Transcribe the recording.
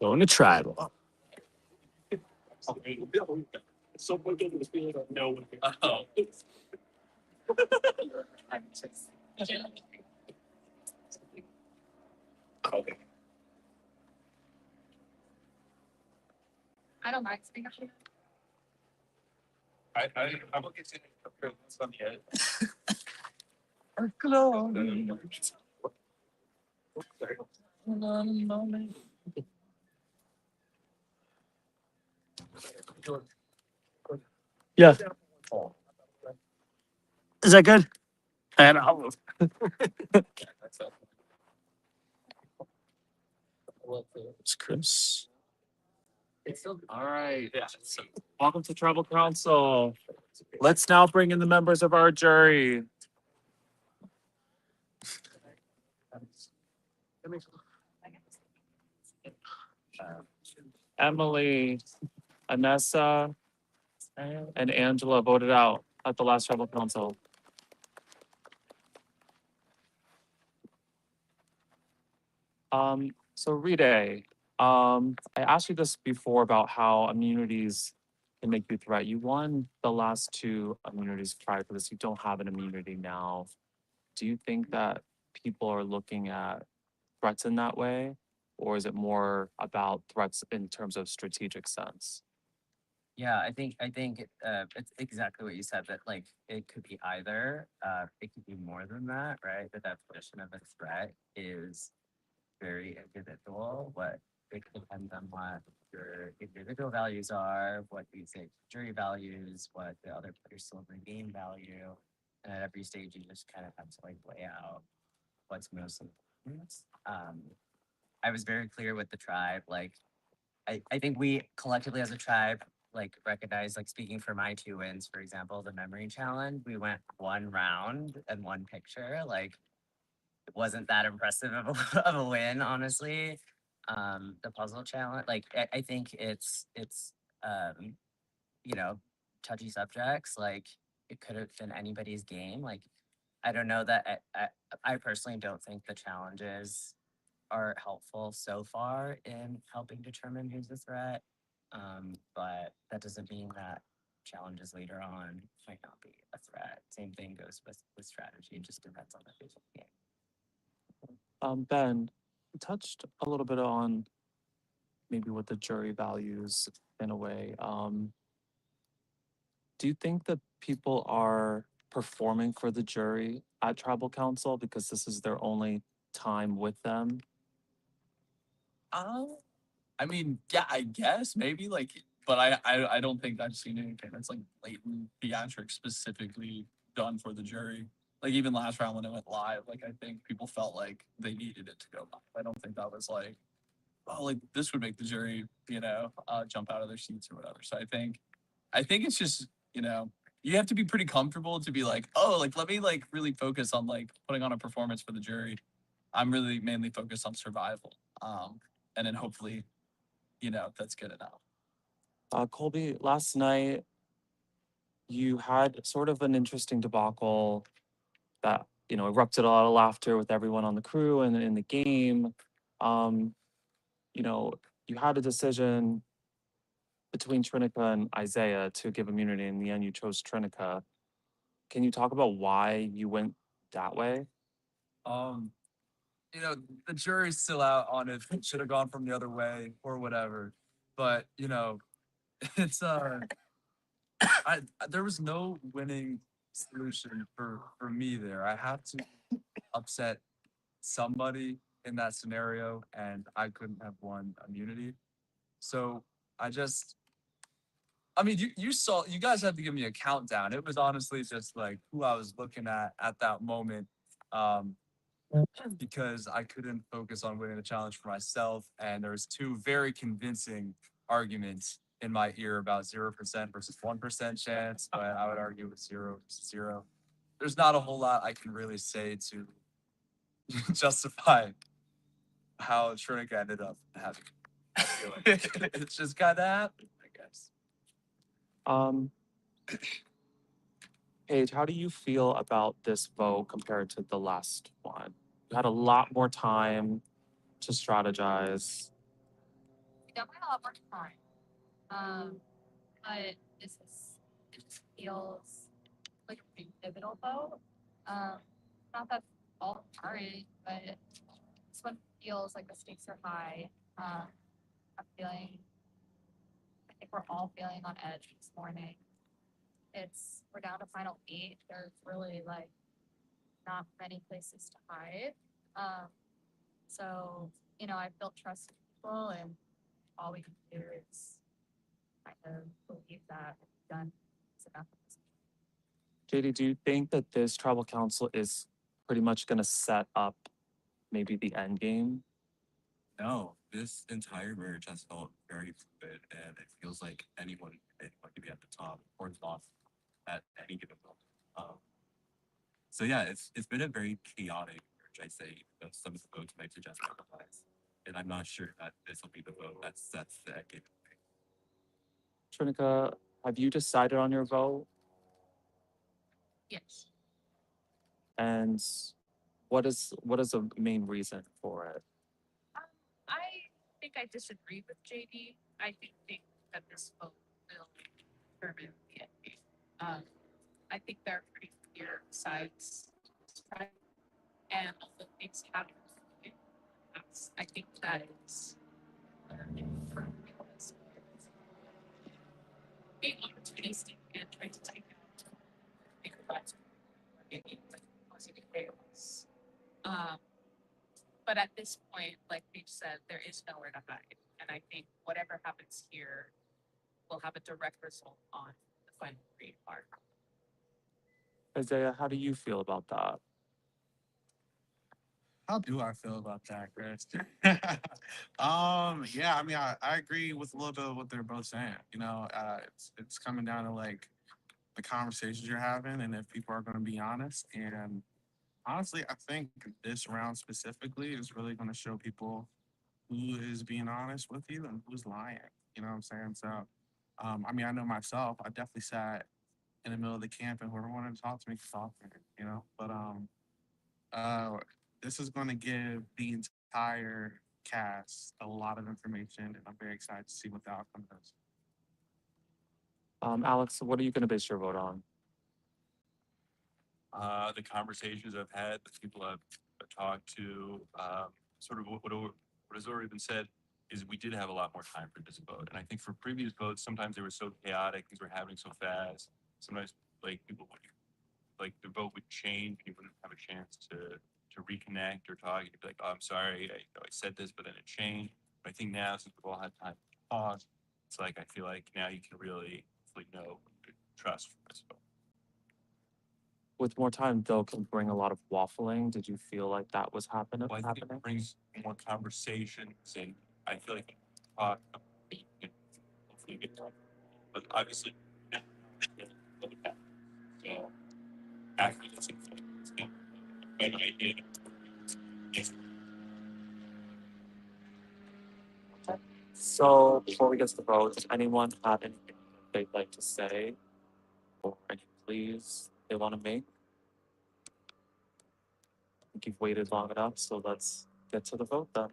Going to tribal. I don't mind speaking. I will get to on the edge. Yeah. Is that good? And it's Chris. All right. Yeah. So, welcome to Tribal Council. Let's now bring in the members of our jury. Emily, Anessa, and Angela voted out at the last Tribal Council. So Rita, I asked you this before about how immunities can make you threat. You won the last two immunities prior to this. You don't have an immunity now. Do you think that people are looking at threats in that way? Or is it more about threats in terms of strategic sense? Yeah, I think it's exactly what you said, that like it could be either. It could be more than that, right? The definition of a threat is very individual. What it depends on what your individual values are, what you say jury values, what the other players still in the game value. And at every stage you just kind of have to like lay out what's most important. I was very clear with the tribe, like I think we collectively as a tribe like recognize, like speaking for my two wins, for example, the memory challenge, we went one round and one picture. Like it wasn't that impressive of of a win, honestly. The puzzle challenge, like I think it's um, you know, touchy subjects. Like it could have been anybody's game. Like I don't know that I personally don't think the challenges are helpful so far in helping determine who's the threat. But that doesn't mean that challenges later on might not be a threat. Same thing goes with strategy. It just depends on the who's in the game. Ben, you touched a little bit on maybe what the jury values in a way. Do you think that people are performing for the jury at Tribal Council because this is their only time with them? I mean, yeah, I guess maybe like, but I don't think I've seen anything that's like blatant theatrics specifically done for the jury. Like even last round when it went live, like I think people felt like they needed it to go live. I don't think that was like, oh, like this would make the jury, jump out of their seats or whatever. So I think it's just, you have to be pretty comfortable to be like, oh, like let me like really focus on like putting on a performance for the jury. I'm really mainly focused on survival. And then hopefully, that's good enough. Colby, last night you had sort of an interesting debacle that erupted a lot of laughter with everyone on the crew and in the game. Um, you had a decision between Trinica and Isaiah to give immunity. In the end, you chose Trinica. Can you talk about why you went that way? Um, the jury's still out on if it should have gone from the other way or whatever. But, it's there was no winning solution for me there. I had to upset somebody in that scenario and I couldn't have won immunity. So I mean, you guys had to give me a countdown. It was honestly just like who I was looking at that moment. Because I couldn't focus on winning the challenge for myself. And there's two very convincing arguments in my ear about 0% versus 1% chance, but I would argue with 0 versus 0. There's not a whole lot I can really say to justify how Trinica ended up having. It's just kind of happened, I guess. Um, Paige, how do you feel about this vote compared to the last one? You had a lot more time to strategize. We definitely had a lot more time. But it just feels like a big pivotal vote. Not that all aren't, but this one feels like the stakes are high. I'm feeling, I think we're all feeling on edge this morning. We're down to final 8. There's really like not many places to hide. Um, so, I've built trust in people, and all we can do is kind of believe that we've done is enough of this. JD, do you think that this tribal council is pretty much going to set up maybe the end game? No, this entire merge has felt very fluid, and it feels like anyone could be at the top or off at any given moment. So yeah, it's been a very chaotic merge, I say. Some of the votes might suggest otherwise, and I'm not sure that this will be the vote that sets the end game. Trinica, have you decided on your vote? Yes. And what is the main reason for it? I think I disagree with JD. I think that this vote will determine the end game. I think there are pretty clear sides, right? And all the things happen. I think that is being opportunistic and trying to take out bigger rights. Chaos. But at this point, like Paige said, there is nowhere to hide. And I think whatever happens here will have a direct result on the final grade part. Isaiah, how do you feel about that? How do I feel about that, Chris? Yeah, I mean, I agree with a little bit of what they're both saying. It's coming down to like the conversations you're having and if people are going to be honest. And honestly, I think this round specifically is really going to show people who is being honest with you and who's lying. You know what I'm saying? So, I mean, I know myself. I definitely sat in the middle of the camp and whoever wanted to talk to me could talk to me. But uh, this is going to give the entire cast a lot of information, and I'm very excited to see what the outcome is. Alex, what are you going to base your vote on? The conversations I've had, the people I've talked to, sort of what has already been said is we did have a lot more time for this vote. And I think for previous votes, sometimes they were so chaotic, things were happening so fast. Sometimes like people would like the vote would change, and you wouldn't have a chance to reconnect or talk. You'd be like, "Oh, I'm sorry, I said this, but then it changed." But I think now, since we've all had time to pause, it's like I feel like now you can really know trust from this vote. With more time, though, can bring a lot of waffling. Did you feel like that was happening? Well, I think it brings more conversations, and I feel like talk, hopefully get done. But obviously, so after this, but I did. So before we get to the vote, does anyone have anything they'd like to say or any pleas they want to make? I think you've waited long enough, so let's get to the vote then.